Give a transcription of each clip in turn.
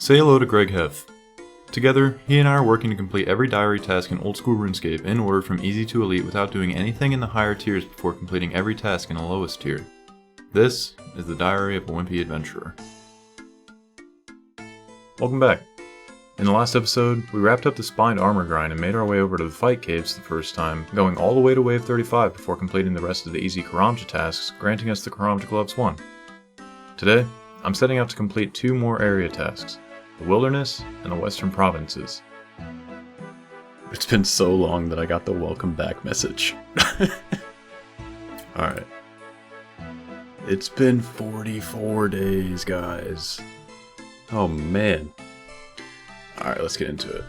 Say hello to Greg Heff. Together, he and I are working to complete every diary task in Old School RuneScape in order from easy to elite without doing anything in the higher tiers before completing every task in the lowest tier. This is the Diary of a Wimpy Adventurer. Welcome back. In the last episode, we wrapped up the spined armor grind and made our way over to the fight caves the first time, going all the way to wave 35 before completing the rest of the easy Karamja tasks, granting us the Karamja Gloves 1. Today, I'm setting out to complete 2 more area tasks, the Wilderness and the Western Provinces. It's been so long that I got the welcome back message. Alright. It's been 44 days, guys. Oh man. Alright, let's get into it.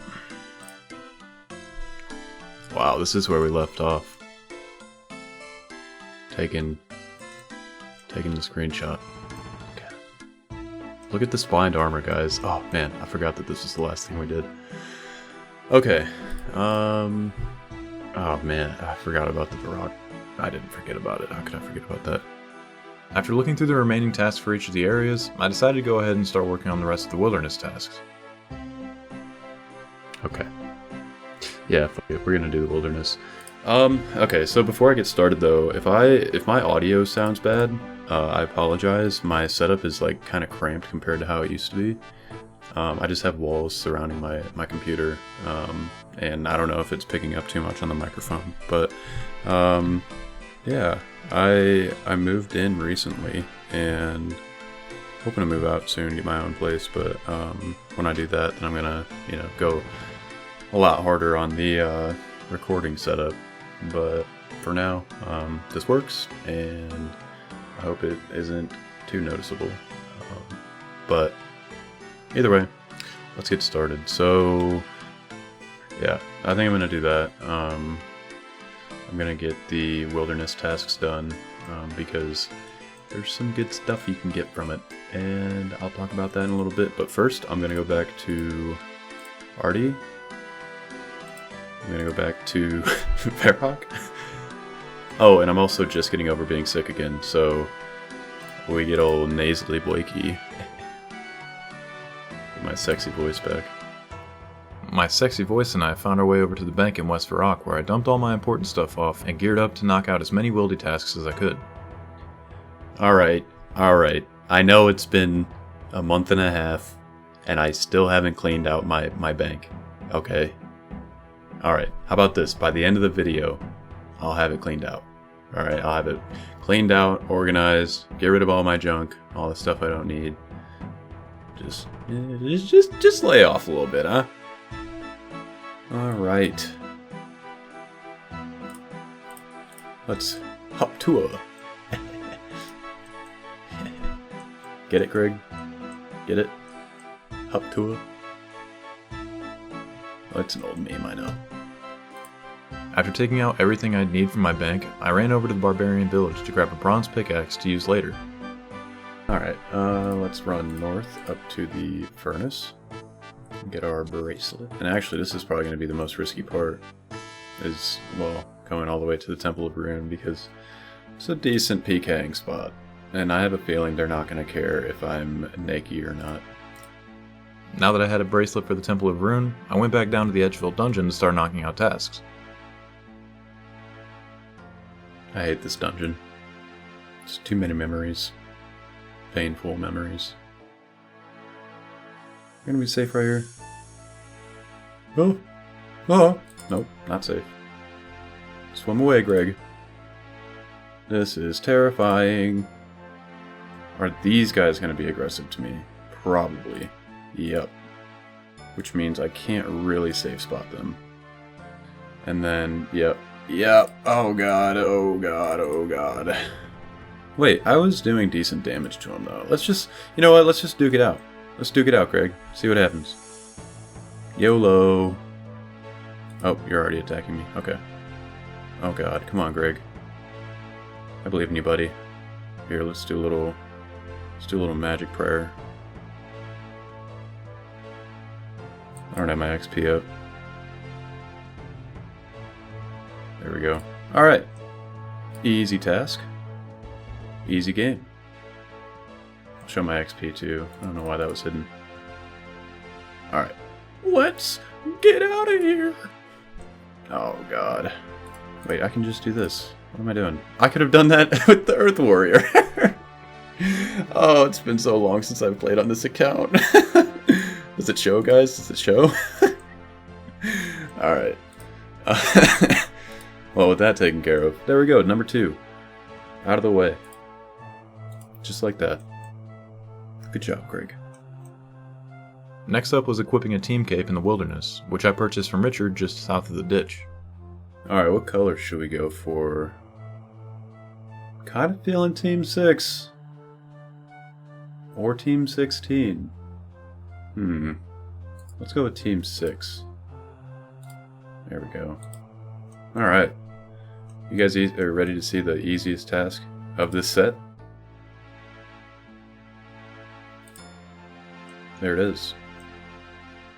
Wow, this is where we left off. Taking the screenshot. Okay. Look at the spined armor, guys. Oh man, I forgot that this was the last thing we did. Okay. Oh man, I forgot about the Varrock. I didn't forget about it. How could I forget about that? After looking through the remaining tasks for each of the areas, I decided to go ahead and start working on the rest of the wilderness tasks. Okay. Yeah, fuck it. We're gonna do the wilderness. Okay, so before I get started though, if my audio sounds bad, I apologize. My setup is like kind of cramped compared to how it used to be. I just have walls surrounding my computer, and I don't know if it's picking up too much on the microphone, but yeah, I moved in recently and hoping to move out soon, get my own place, but when I do that, then I'm gonna, go a lot harder on the recording setup. But for now, this works, and I hope it isn't too noticeable. But either way, let's get started. So yeah, I think I'm gonna do that. I'm gonna get the wilderness tasks done because there's some good stuff you can get from it, and I'll talk about that in a little bit. But first, I'm gonna go back to Artie. I'm gonna go back to Varrock. Oh, and I'm also just getting over being sick again, so we get old nasally Blakey. Get my sexy voice back. My sexy voice and I found our way over to the bank in West Varrock, where I dumped all my important stuff off and geared up to knock out as many wildy tasks as I could. Alright. I know it's been a month and a half, and I still haven't cleaned out my bank. Okay? Alright, how about this? By the end of the video, I'll have it cleaned out. Alright, I'll have it cleaned out, organized, get rid of all my junk, all the stuff I don't need. Just lay off a little bit, huh? Alright. Let's hop to her. Get it, Greg? Get it? Hop to her? Oh, it's an old meme, I know. After taking out everything I'd need from my bank, I ran over to the barbarian village to grab a bronze pickaxe to use later. Alright, let's run north up to the furnace. Get our bracelet. And actually, this is probably going to be the most risky part. Is, well, going all the way to the Temple of Rune, because it's a decent PKing spot. And I have a feeling they're not going to care if I'm naked or not. Now that I had a bracelet for the Temple of Rune, I went back down to the Edgeville dungeon to start knocking out tasks. I hate this dungeon. It's too many memories. Painful memories. We're gonna be safe right here. Oh! Nope, not safe. Swim away, Greg. This is terrifying. Are these guys gonna be aggressive to me? Probably. Yep. Which means I can't really safe spot them. And then, yep. Oh god. Wait, I was doing decent damage to him though. Let's just, you know what, let's just duke it out. Let's duke it out, Greg. See what happens. YOLO. Oh, you're already attacking me. Okay. Oh god, come on, Greg. I believe in you, buddy. Here, let's do a little magic prayer. I don't have my XP up. There we go. Alright. Easy task. Easy game. I'll show my XP too. I don't know why that was hidden. Alright. Let's get out of here. Oh, God. Wait, I can just do this. What am I doing? I could have done that with the Earth Warrior. Oh, it's been so long since I've played on this account. Does it show, guys? Does it show? Alright. Well, with that taken care of, there we go, number 2. Out of the way. Just like that. Good job, Greg. Next up was equipping a team cape in the wilderness, which I purchased from Richard just south of the ditch. Alright, what color should we go for? Kind of feeling Team 6. Or Team 16. Let's go with Team 6. There we go. Alright. You guys are ready to see the easiest task of this set? There it is.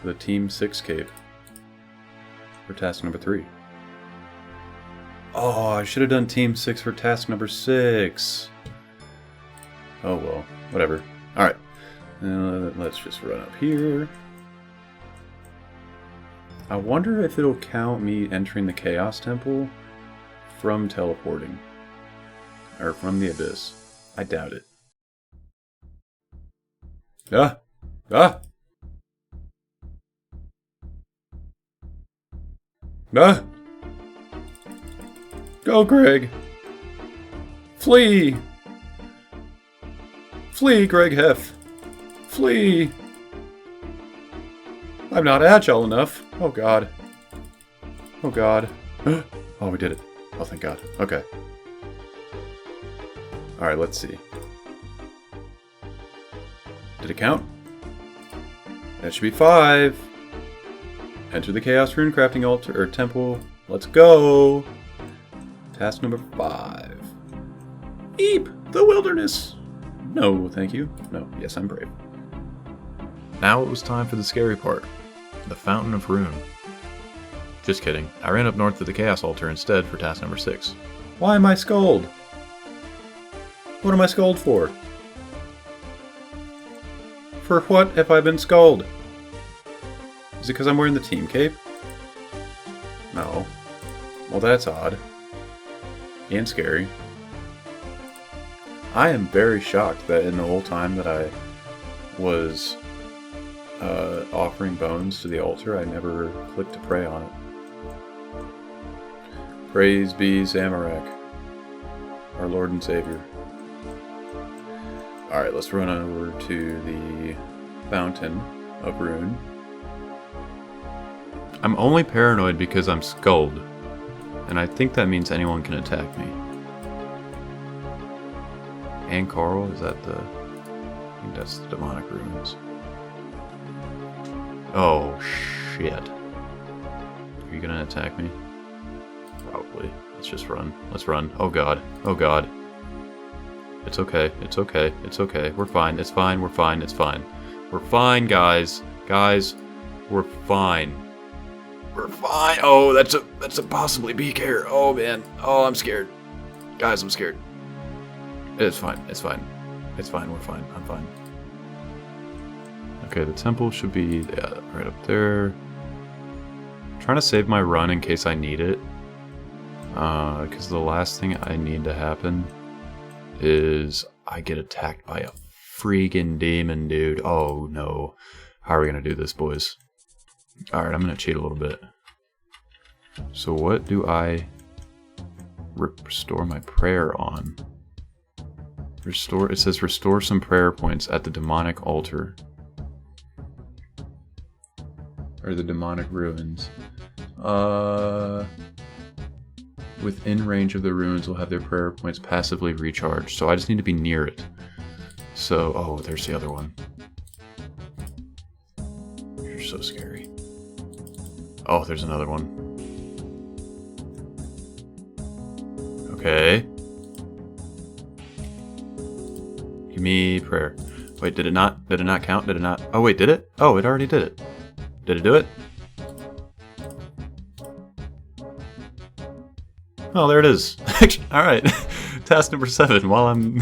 The Team 6 cape. For task number 3. Oh, I should have done Team 6 for task number 6. Oh well, whatever. Alright. Let's just run up here. I wonder if it'll count me entering the Chaos Temple from teleporting. Or from the Abyss. I doubt it. Ah! Ah! Ah! Go, Greg! Flee! Flee, Greg Hef! Flee! I'm not agile enough. Oh, God. Oh, God. Oh, we did it. Oh, thank God. Okay. Alright, let's see. Did it count? That should be 5. Enter the Chaos Rune Crafting Altar, or Temple. Let's go! Task number 5. Eep! The wilderness! No, thank you. No, yes, I'm brave. Now it was time for the scary part. The Fountain of Rune. Just kidding. I ran up north to the Chaos Altar instead for task number 6. Why am I skulled? What am I skulled for? For what have I been skulled? Is it because I'm wearing the team cape? No. Well, that's odd. And scary. I am very shocked that in the whole time that I was offering bones to the altar, I never clicked to pray on it. Praise be Zamorak, our Lord and Savior. Alright, let's run over to the Fountain of Rune. I'm only paranoid because I'm skulled, and I think that means anyone can attack me. And Carl, is that the... I think that's the demonic runes. Oh, shit. Are you gonna attack me? Probably. Let's just run. Let's run. Oh god. Oh god. It's okay. It's okay. It's okay. We're fine. It's fine. We're fine. It's fine. We're fine, guys. Guys, we're fine. We're fine. Oh, that's a possibly peak here. Oh man. Oh, I'm scared. Guys, I'm scared. It's fine. It's fine. It's fine. We're fine. I'm fine. Okay, the temple should be right up there. I'm trying to save my run in case I need it. Because the last thing I need to happen is I get attacked by a freaking demon, dude. Oh no. How are we going to do this, boys? Alright, I'm going to cheat a little bit. So what do I restore my prayer on? Restore. It says restore some prayer points at the demonic altar. Or the demonic ruins. Within range of the ruins will have their prayer points passively recharged. So I just need to be near it. So, oh, there's the other one. You're so scary. Oh, there's another one. Okay. Give me prayer. Wait, did it not count? Did it not? Oh wait, did it? Oh, it already did it. Did it do it? Oh, there it is. Alright. Task number 7. While I'm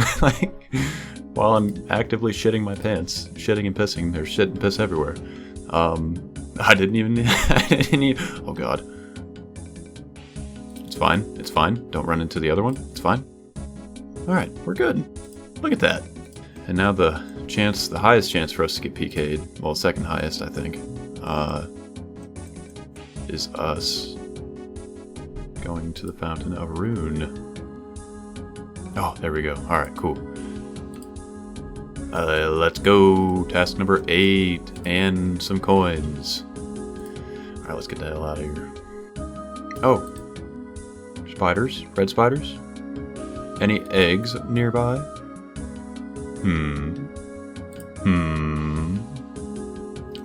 while I'm actively shitting my pants. Shitting and pissing. There's shit and piss everywhere. I didn't even... oh god. It's fine. It's fine. Don't run into the other one. It's fine. Alright, we're good. Look at that. And now the highest chance for us to get PK'd, well, second highest, I think, is us going to the Fountain of Rune. Oh, there we go. Alright, cool. Let's go. Task number 8 and some coins. Alright, let's get the hell out of here. Oh. Spiders. Red spiders. Any eggs nearby?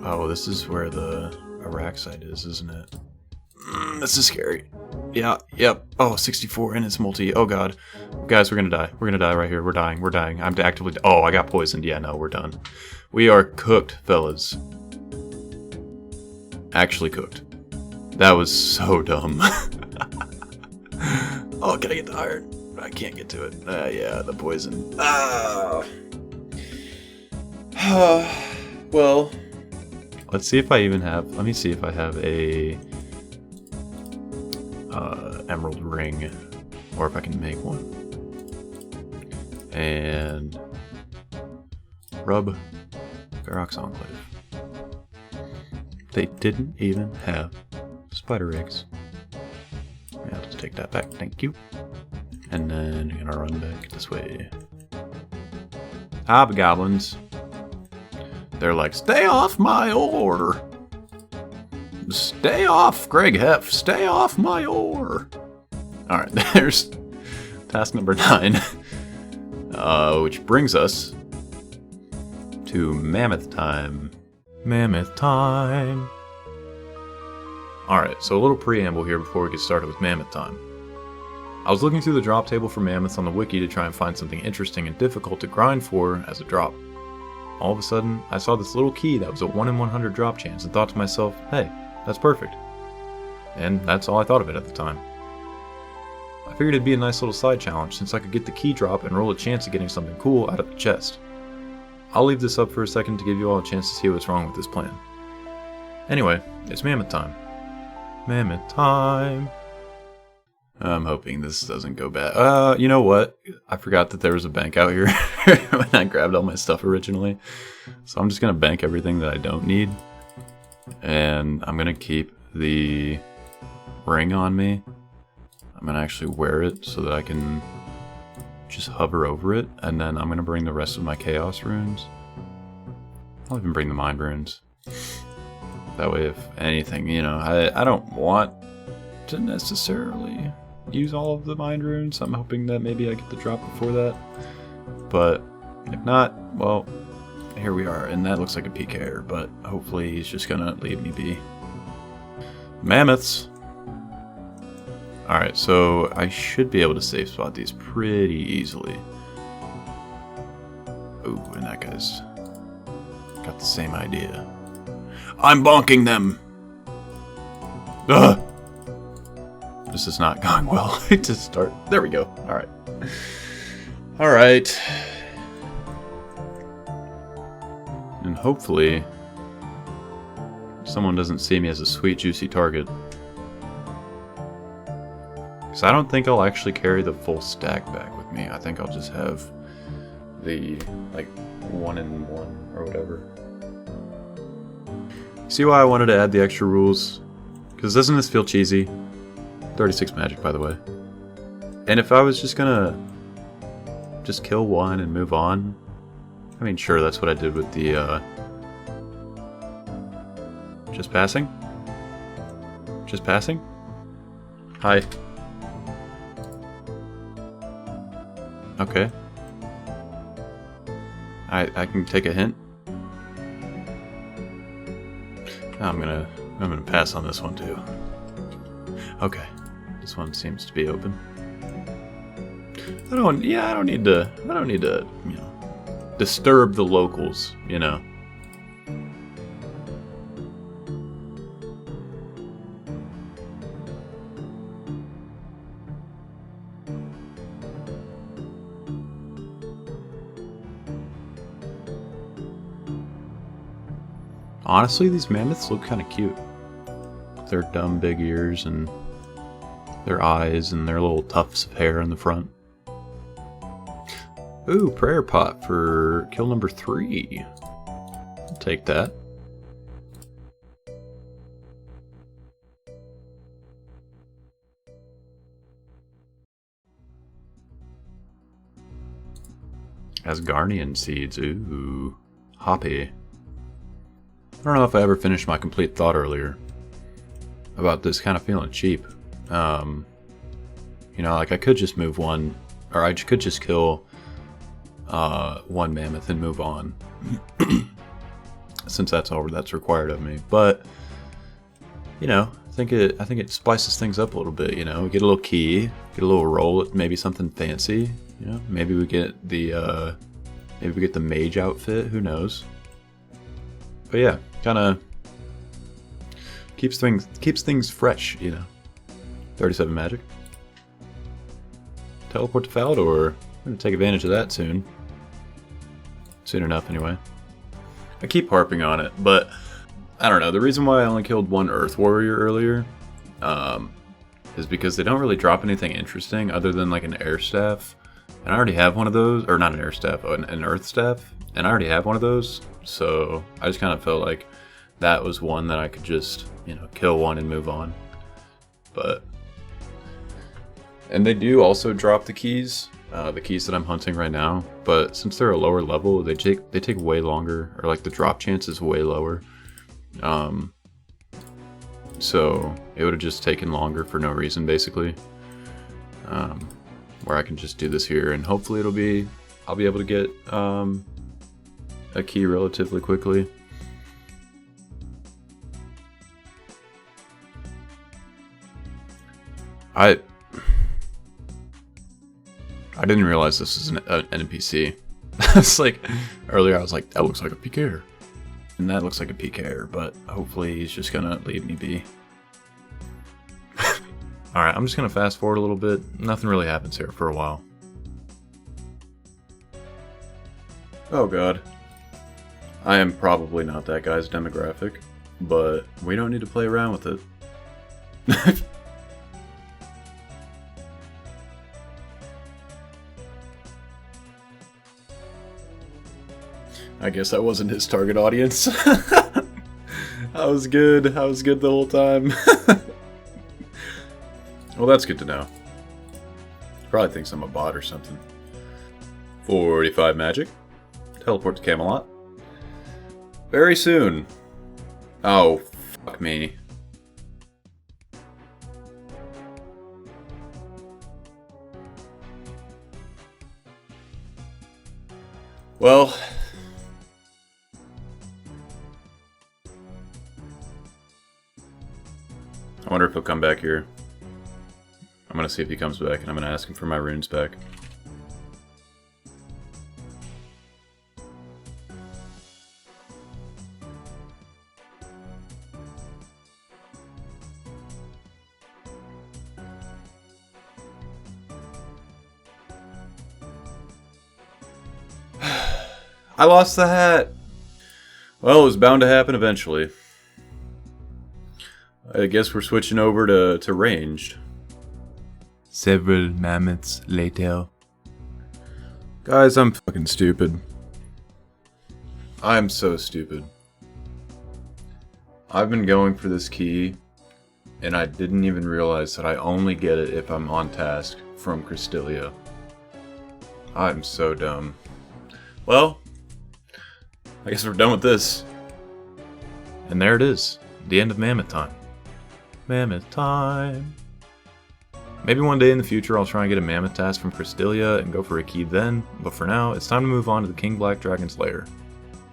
Oh, this is where the Iraq site is, isn't it? This is scary. Yeah, yep. Oh, 64 and it's multi. Oh god. Guys, we're gonna die. We're gonna die right here. We're dying. We're dying. I'm actively... Oh, I got poisoned. Yeah, no, we're done. We are cooked, fellas. Actually cooked. That was so dumb. Oh, can I get the iron? I can't get to it. Yeah, the poison. Well, let's see if I even have... Let me see if I have a... emerald ring, or if I can make one. And rub Ferox Enclave. They didn't even have spider eggs. Yeah, I'll just take that back, thank you. And then you're gonna run back this way. Hobgoblins. They're like, stay off my ore! Stay off, Greg Hef! Stay off my ore! Alright, there's task number 9. Which brings us to Mammoth time. Mammoth time! Alright, so a little preamble here before we get started with Mammoth time. I was looking through the drop table for mammoths on the wiki to try and find something interesting and difficult to grind for as a drop. All of a sudden, I saw this little key that was a 1 in 100 drop chance and thought to myself, hey, that's perfect. And that's all I thought of it at the time. I figured it'd be a nice little side challenge since I could get the key drop and roll a chance of getting something cool out of the chest. I'll leave this up for a second to give you all a chance to see what's wrong with this plan. Anyway, it's Mammoth time. Mammoth time! I'm hoping this doesn't go bad. You know what? I forgot that there was a bank out here when I grabbed all my stuff originally. So I'm just gonna bank everything that I don't need. And I'm gonna keep the ring on me. I'm gonna actually wear it so that I can just hover over it. And then I'm gonna bring the rest of my chaos runes. I'll even bring the mind runes. That way, if anything, you know, I don't want to necessarily use all of the mind runes. I'm hoping that maybe I get the drop before that. But if not, well, here we are. And that looks like a PKer, but hopefully he's just gonna leave me be. Mammoths! Alright, so I should be able to safe spot these pretty easily. Ooh, and that guy's got the same idea. I'm bonking them! Ugh! This is not going well to start. There we go. Alright. Alright. And hopefully someone doesn't see me as a sweet, juicy target. Because I don't think I'll actually carry the full stack back with me. I think I'll just have the, like, 1 in 1 or whatever. See why I wanted to add the extra rules? Because doesn't this feel cheesy? 36 magic, by the way. And if I was just gonna just kill one and move on, I mean, sure, that's what I did with the, just passing? Just passing? Hi. Okay. I can take a hint. I'm gonna pass on this one too. Okay. This one seems to be open. I don't need to, you know, disturb the locals, you know. Honestly, these mammoths look kind of cute. Their dumb big ears and their eyes and their little tufts of hair in the front. Ooh, prayer pot for kill number 3. I'll take that. Asgardian seeds, ooh, hoppy. I don't know if I ever finished my complete thought earlier about this kind of feeling cheap. You know, like I could just move one, or I could just kill one mammoth and move on, since that's all that's required of me. But you know, I think it spices things up a little bit. You know, we get a little key, get a little roll, maybe something fancy. You know, maybe we get the mage outfit. Who knows? But yeah, kind of keeps things fresh. You know, 37 magic. Teleport to Falador. I'm gonna take advantage of that soon. Soon enough, anyway. I keep harping on it, but I don't know. The reason why I only killed one Earth Warrior earlier is because they don't really drop anything interesting other than like an Air Staff. And I already have one of those, or not an Air Staff, an Earth Staff. And I already have one of those, so I just kind of felt like that was one that I could just, you know, kill one and move on. But... and they do also drop the keys that I'm hunting right now. But since they're a lower level, they take way longer, or like the drop chance is way lower. So it would have just taken longer for no reason, basically. Where I can just do this here, and hopefully I'll be able to get a key relatively quickly. I didn't realize this is an NPC. It's like, earlier I was like, that looks like a PKer. And that looks like a PKer, but hopefully he's just gonna leave me be. Alright, I'm just gonna fast forward a little bit. Nothing really happens here for a while. Oh god. I am probably not that guy's demographic, but we don't need to play around with it. I guess I wasn't his target audience. I was good the whole time. Well, that's good to know. Probably thinks I'm a bot or something. 45 magic. Teleport to Camelot. Very soon. Oh, fuck me. Well... I wonder if he'll come back here. I'm gonna see if he comes back, and I'm gonna ask him for my runes back. I lost the hat! Well, it was bound to happen eventually. I guess we're switching over to ranged. Several mammoths later. Guys, I'm fucking stupid. I'm so stupid. I've been going for this key, and I didn't even realize that I only get it if I'm on task from Cristelia. I'm so dumb. Well, I guess we're done with this. And there it is, the end of Mammoth time. Mammoth time. Maybe one day in the future I'll try and get a mammoth task from Cristelia and go for a key then, but for now it's time to move on to the King Black Dragon's lair.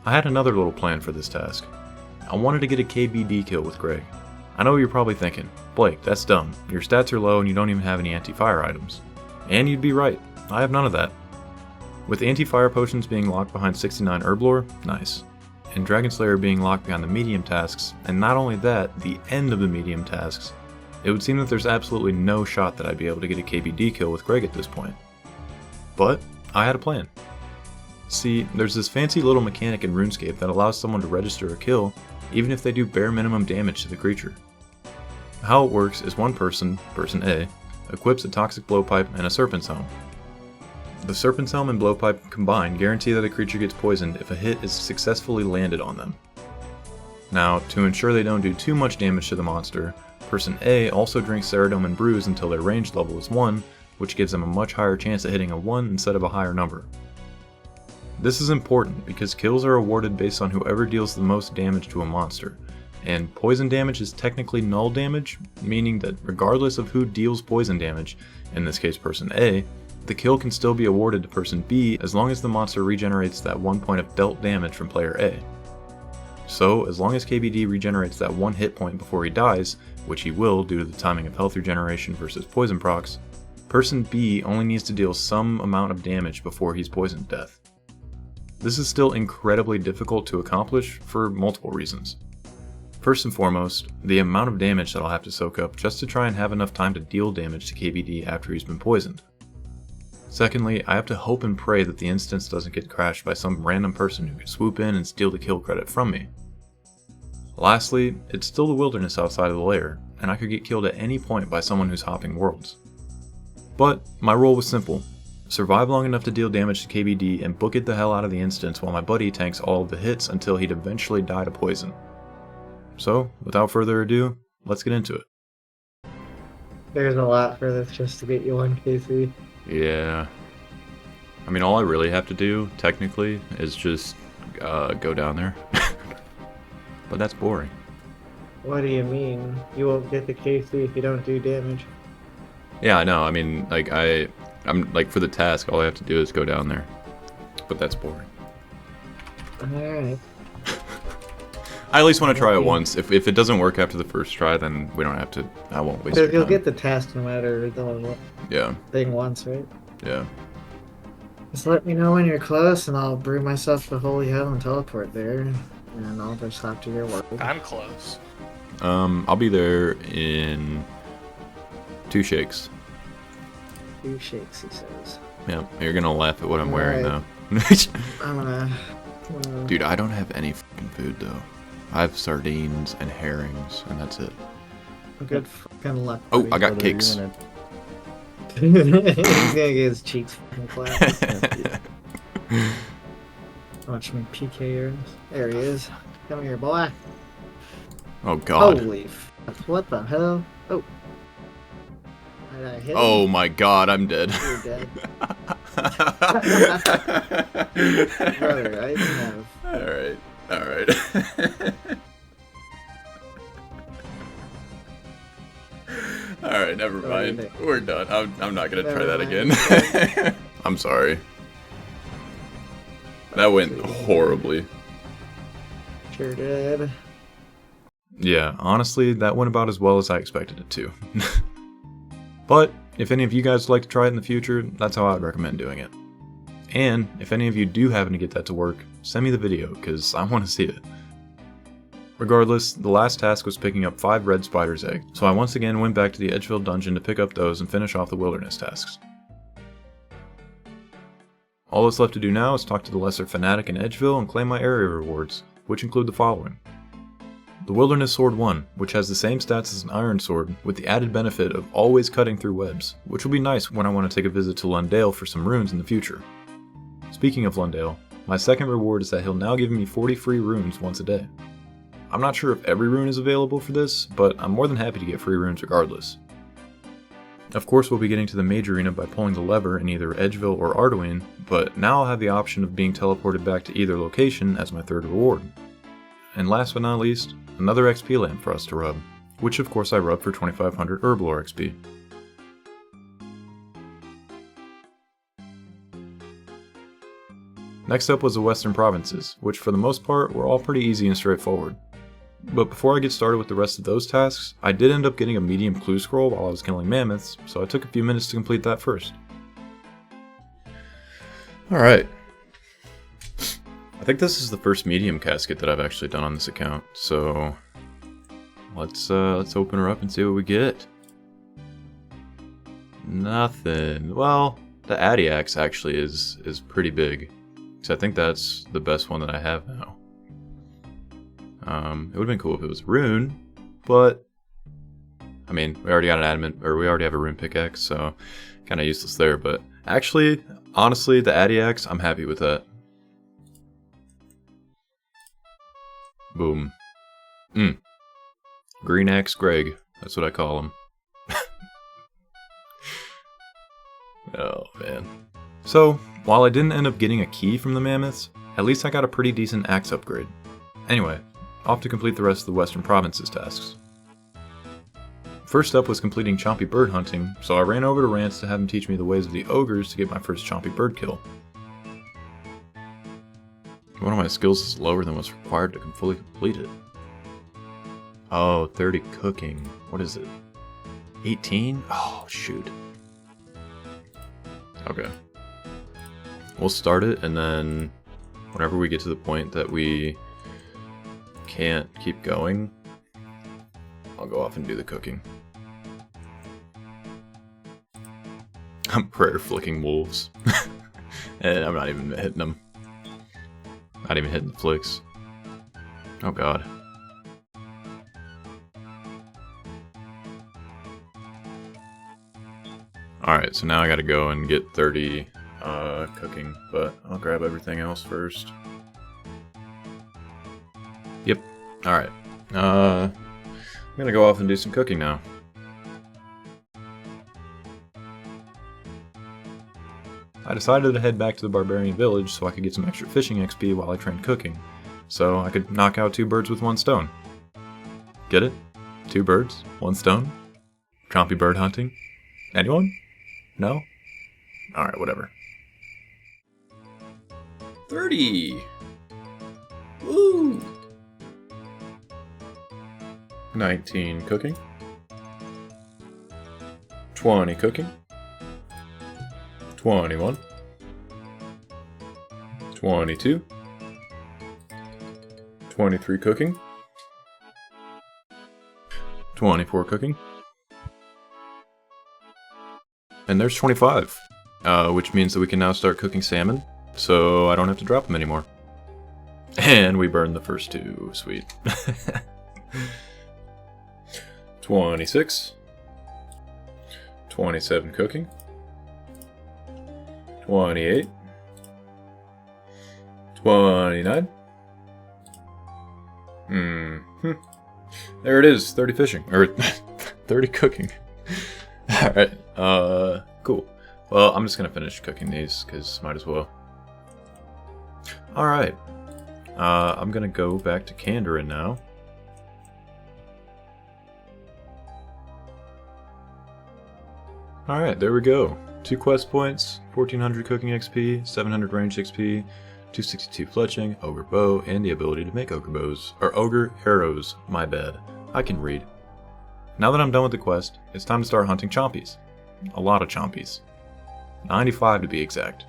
I had another little plan for this task. I wanted to get a KBD kill with Greg. I know what you're probably thinking, Blake, that's dumb. Your stats are low and you don't even have any anti-fire items. And you'd be right, I have none of that. With anti-fire potions being locked behind 69 Herblore, nice. And Dragon Slayer being locked behind the medium tasks, and not only that, the end of the medium tasks, it would seem that there's absolutely no shot that I'd be able to get a KBD kill with Greg at this point. But I had a plan. See, there's this fancy little mechanic in RuneScape that allows someone to register a kill even if they do bare minimum damage to the creature. How it works is one person, person A, equips a Toxic Blowpipe and a Serpent's Helm. The Serpent's Helm and Blowpipe combined guarantee that a creature gets poisoned if a hit is successfully landed on them. Now, to ensure they don't do too much damage to the monster, person A also drinks Ceridome and Brews until their range level is 1, which gives them a much higher chance at hitting a 1 instead of a higher number. This is important because kills are awarded based on whoever deals the most damage to a monster, and poison damage is technically null damage, meaning that regardless of who deals poison damage, in this case person A, the kill can still be awarded to person B as long as the monster regenerates that 1 point of dealt damage from player A. So, as long as KBD regenerates that 1 hit point before he dies, which he will due to the timing of health regeneration versus poison procs, person B only needs to deal some amount of damage before he's poisoned to death. This is still incredibly difficult to accomplish for multiple reasons. First and foremost, the amount of damage that I'll have to soak up just to try and have enough time to deal damage to KBD after he's been poisoned. Secondly, I have to hope and pray that the instance doesn't get crashed by some random person who could swoop in and steal the kill credit from me. Lastly, it's still the wilderness outside of the lair, and I could get killed at any point by someone who's hopping worlds. But my role was simple: survive long enough to deal damage to KBD and book it the hell out of the instance while my buddy tanks all of the hits until he'd eventually die to poison. So, without further ado, let's get into it. There's a lot for this just to get you one, Casey. Yeah. I mean, all I really have to do, technically, is just go down there. But that's boring. What do you mean? You won't get the KC if you don't do damage. Yeah, I know. I mean, like, I'm like, for the task, all I have to do is go down there. But that's boring. Alright. I at least want to try it once. If it doesn't work after the first try, then we don't have to. I won't waste your Because you'll time. get the task no matter the thing once, right? Yeah. Just let me know when you're close and I'll brew myself the holy hell and teleport there. And I'll just have to your work. I'm close. I'll be there in 2 shakes. 2 shakes, he says. Yeah, you're gonna laugh at what I'm wearing, though. I'm gonna... Dude, I don't have any fucking food, though. I have sardines and herrings, and that's it. Good fucking luck. Oh, buddy. I got cakes. He's gonna get his cheeks fucking flat. Watch me PK yours. There he is. Come here, boy. Oh, God. Holy fuck. What the hell? Oh. Did I hit him? Oh, my God, I'm dead. You're dead. Brother, I have. Alright, alright. Alright, never mind. We're done. I'm not gonna try that again. I'm sorry. That went horribly. Sure did. Yeah, honestly, that went about as well as I expected it to. But, if any of you guys would like to try it in the future, that's how I'd recommend doing it. And, if any of you do happen to get that to work, send me the video, because I want to see it. Regardless, the last task was picking up 5 red spider's eggs, so I once again went back to the Edgeville dungeon to pick up those and finish off the wilderness tasks. All that's left to do now is talk to the lesser fanatic in Edgeville and claim my area rewards, which include the following. The Wilderness Sword 1, which has the same stats as an Iron Sword, with the added benefit of always cutting through webs, which will be nice when I want to take a visit to Lundale for some runes in the future. Speaking of Lundale, my second reward is that he'll now give me 40 free runes once a day. I'm not sure if every rune is available for this, but I'm more than happy to get free runes regardless. Of course we'll be getting to the mage arena by pulling the lever in either Edgeville or Arduin, but now I'll have the option of being teleported back to either location as my third reward. And last but not least, another XP lamp for us to rub, which of course I rub for 2500 Herblore XP. Next up was the Western Provinces, which for the most part were all pretty easy and straightforward. But before I get started with the rest of those tasks, I did end up getting a medium clue scroll while I was killing mammoths, so I took a few minutes to complete that first. Alright. I think this is the first medium casket that I've actually done on this account, so let's open her up and see what we get. Nothing. Well, the Adiax actually is pretty big. So I think that's the best one that I have now. It would have been cool if it was rune, but I mean, we already got an adamant, or we already have a rune pickaxe, so kind of useless there. But actually, honestly, the Addy axe, I'm happy with that. Boom. Green axe Greg, that's what I call him. Oh man. So, while I didn't end up getting a key from the Mammoths, at least I got a pretty decent axe upgrade. Anyway, off to complete the rest of the Western Province's tasks. First up was completing chompy bird hunting, so I ran over to Rance to have him teach me the ways of the ogres to get my first chompy bird kill. One of my skills is lower than what's required to fully complete it. Oh, 30 cooking. What is it? 18? Oh, shoot. Okay. We'll start it, and then whenever we get to the point that we can't keep going, I'll go off and do the cooking. I'm prayer flicking wolves. And I'm not even hitting them. Not even hitting the flicks. Oh god. Alright, so now I gotta go and get 30 cooking, but I'll grab everything else first. Yep. Alright. I'm gonna go off and do some cooking now. I decided to head back to the barbarian village so I could get some extra fishing XP while I trained cooking, so I could knock out 2 birds with 1 stone. Get it? 2 birds, 1 stone? Chompy bird hunting? Anyone? No? Alright, whatever. 30! Woo! 19 cooking. 20 cooking. 21. 22. 23 cooking. 24 cooking. And there's 25. Which means that we can now start cooking salmon, so I don't have to drop them anymore. And we burned the first 2. Sweet. 26. 27 cooking. 28. 29. There it is, 30 fishing. Or 30 cooking. Alright, cool. Well, I'm just gonna finish cooking these, because might as well. Alright. I'm gonna go back to Kandarin now. Alright, there we go. 2 quest points, 1400 cooking XP, 700 range XP, 262 fletching, ogre bow, and the ability to make ogre bows. Or ogre arrows, my bad. I can read. Now that I'm done with the quest, it's time to start hunting chompies. A lot of chompies. 95 to be exact.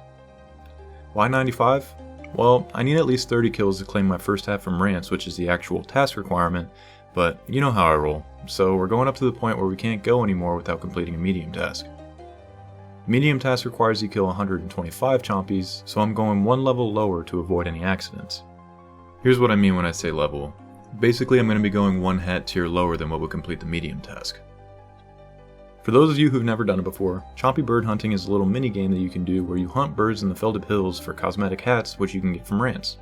Why 95? Well, I need at least 30 kills to claim my first half from Rance, which is the actual task requirement, but you know how I roll, so we're going up to the point where we can't go anymore without completing a medium task. Medium task requires you kill 125 chompies, so I'm going 1 level lower to avoid any accidents. Here's what I mean when I say level. Basically, I'm going to be going 1 hat tier lower than what would complete the medium task. For those of you who've never done it before, chompy bird hunting is a little mini game that you can do where you hunt birds in the Felded Hills for cosmetic hats which you can get from Rance.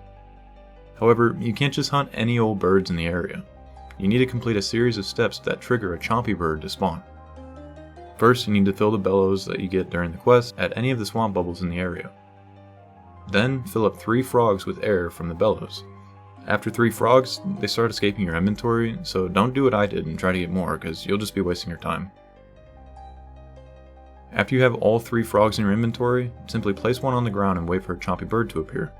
However, you can't just hunt any old birds in the area. You need to complete a series of steps that trigger a chompy bird to spawn. First, you need to fill the bellows that you get during the quest at any of the swamp bubbles in the area. Then, fill up 3 frogs with air from the bellows. After 3 frogs, they start escaping your inventory, so don't do what I did and try to get more, because you'll just be wasting your time. After you have all 3 frogs in your inventory, simply place one on the ground and wait for a chompy bird to appear.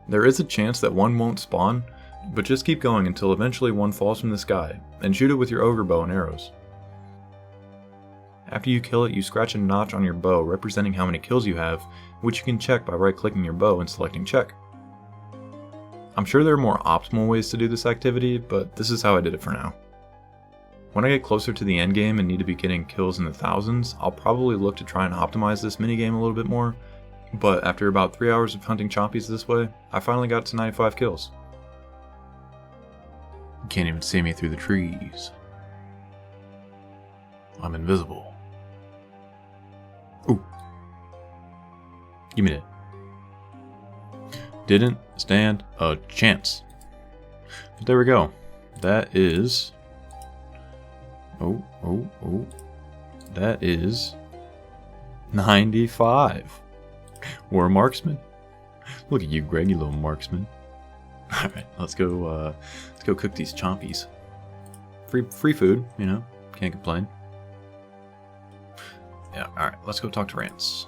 There is a chance that one won't spawn, but just keep going until eventually one falls from the sky, and shoot it with your ogre bow and arrows. After you kill it, you scratch a notch on your bow representing how many kills you have, which you can check by right-clicking your bow and selecting check. I'm sure there are more optimal ways to do this activity, but this is how I did it for now. When I get closer to the endgame and need to be getting kills in the thousands, I'll probably look to try and optimize this minigame a little bit more, but after about 3 hours of hunting chompies this way, I finally got to 95 kills. can't even see me through the trees. I'm invisible. Ooh. Give me that. Didn't stand a chance. But there we go. That is... Oh. That is... 95. We're a marksman. Look at you, Greg, you little marksman. Alright, let's go cook these chompies. Free food, you know, can't complain. Yeah, alright, let's go talk to Rance.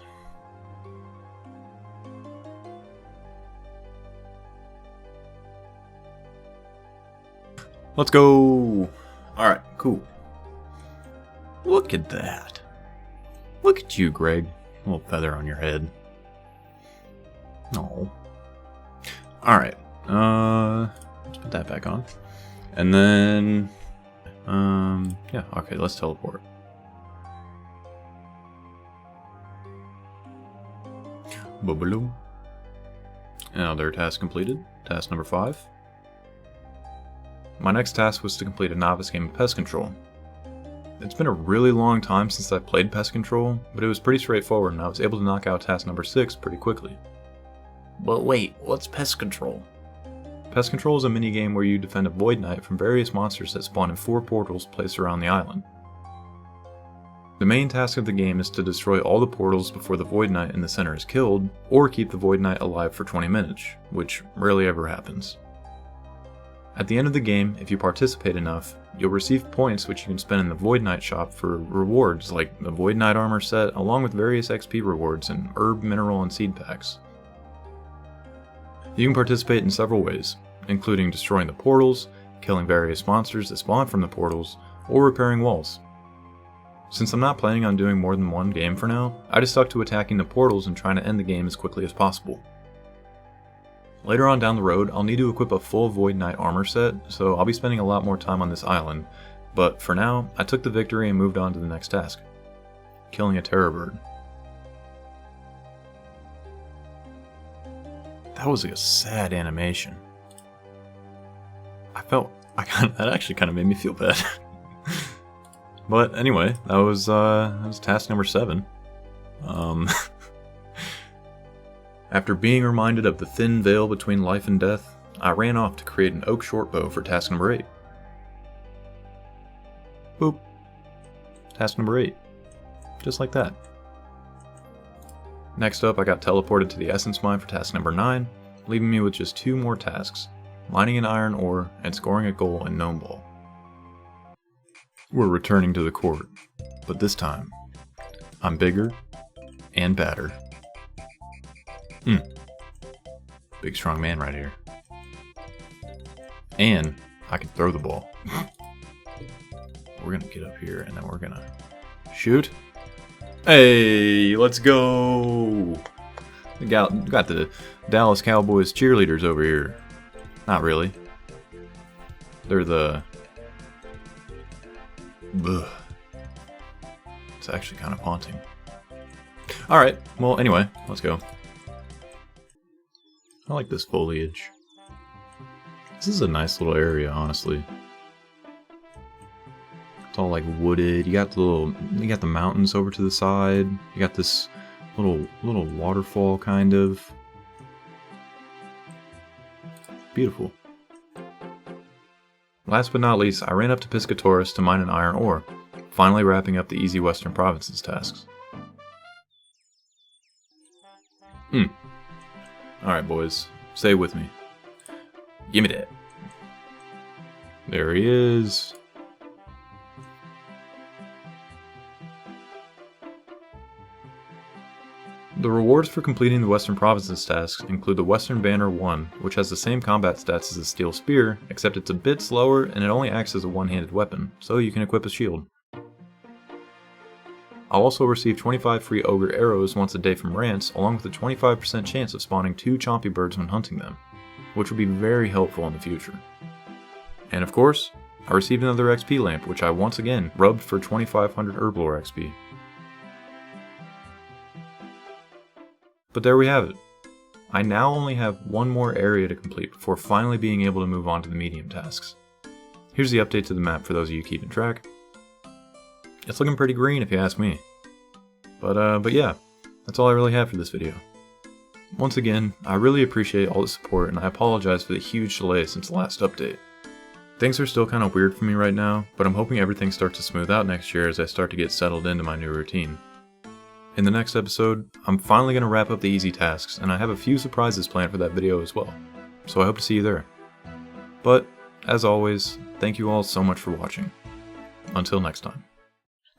Let's go! Alright, cool. Look at that. Look at you, Greg. A little feather on your head. No. Alright. Let's put that back on. And then... yeah, okay, let's teleport. Boobaloo. Another task completed. Task number 5. My next task was to complete a novice game of Pest Control. It's been a really long time since I played Pest Control, but it was pretty straightforward and I was able to knock out task number 6 pretty quickly. But wait, what's Pest Control? Pest Control is a minigame where you defend a Void Knight from various monsters that spawn in 4 portals placed around the island. The main task of the game is to destroy all the portals before the Void Knight in the center is killed, or keep the Void Knight alive for 20 minutes, which rarely ever happens. At the end of the game, if you participate enough, you'll receive points which you can spend in the Void Knight shop for rewards like the Void Knight armor set along with various XP rewards and herb, mineral, and seed packs. You can participate in several ways, including destroying the portals, killing various monsters that spawn from the portals, or repairing walls. Since I'm not planning on doing more than one game for now, I just stuck to attacking the portals and trying to end the game as quickly as possible. Later on down the road, I'll need to equip a full Void Knight armor set, so I'll be spending a lot more time on this island, but for now, I took the victory and moved on to the next task. Killing a terror bird. That was like a sad animation. That actually kind of made me feel bad. But anyway, that was task number 7. After being reminded of the thin veil between life and death, I ran off to create an oak shortbow for task number 8. Boop. Task number 8. Just like that. Next up, I got teleported to the essence mine for task number 9, leaving me with just 2 more tasks, mining an iron ore and scoring a goal in Gnome Ball. We're returning to the court, but this time, I'm bigger and badder. Big strong man right here. And I can throw the ball. We're gonna get up here and then we're gonna shoot. Hey, let's go! We got the Dallas Cowboys cheerleaders over here. Not really. They're the... Ugh. It's actually kind of haunting. Alright, well anyway, let's go. I like this foliage. This is a nice little area, honestly. It's all like wooded. You got the mountains over to the side. You got this little waterfall kind of. Beautiful. Last but not least, I ran up to Piscatoris to mine an iron ore, finally wrapping up the easy Western Provinces tasks. Alright boys, stay with me. Gimme that. There he is. The rewards for completing the Western Provinces tasks include the Western Banner 1, which has the same combat stats as a Steel Spear, except it's a bit slower and it only acts as a one-handed weapon, so you can equip a shield. I'll also receive 25 free Ogre Arrows once a day from Rance, along with a 25% chance of spawning 2 Chompy Birds when hunting them, which will be very helpful in the future. And of course, I received another XP lamp, which I once again rubbed for 2500 Herblore XP. But there we have it. I now only have one more area to complete before finally being able to move on to the medium tasks. Here's the update to the map for those of you keeping track. It's looking pretty green if you ask me. But yeah, that's all I really have for this video. Once again, I really appreciate all the support and I apologize for the huge delay since the last update. Things are still kind of weird for me right now, but I'm hoping everything starts to smooth out next year as I start to get settled into my new routine. In the next episode, I'm finally going to wrap up the easy tasks, and I have a few surprises planned for that video as well, so I hope to see you there. But, as always, thank you all so much for watching. Until next time.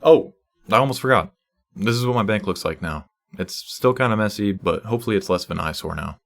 Oh, I almost forgot. This is what my bank looks like now. It's still kind of messy, but hopefully it's less of an eyesore now.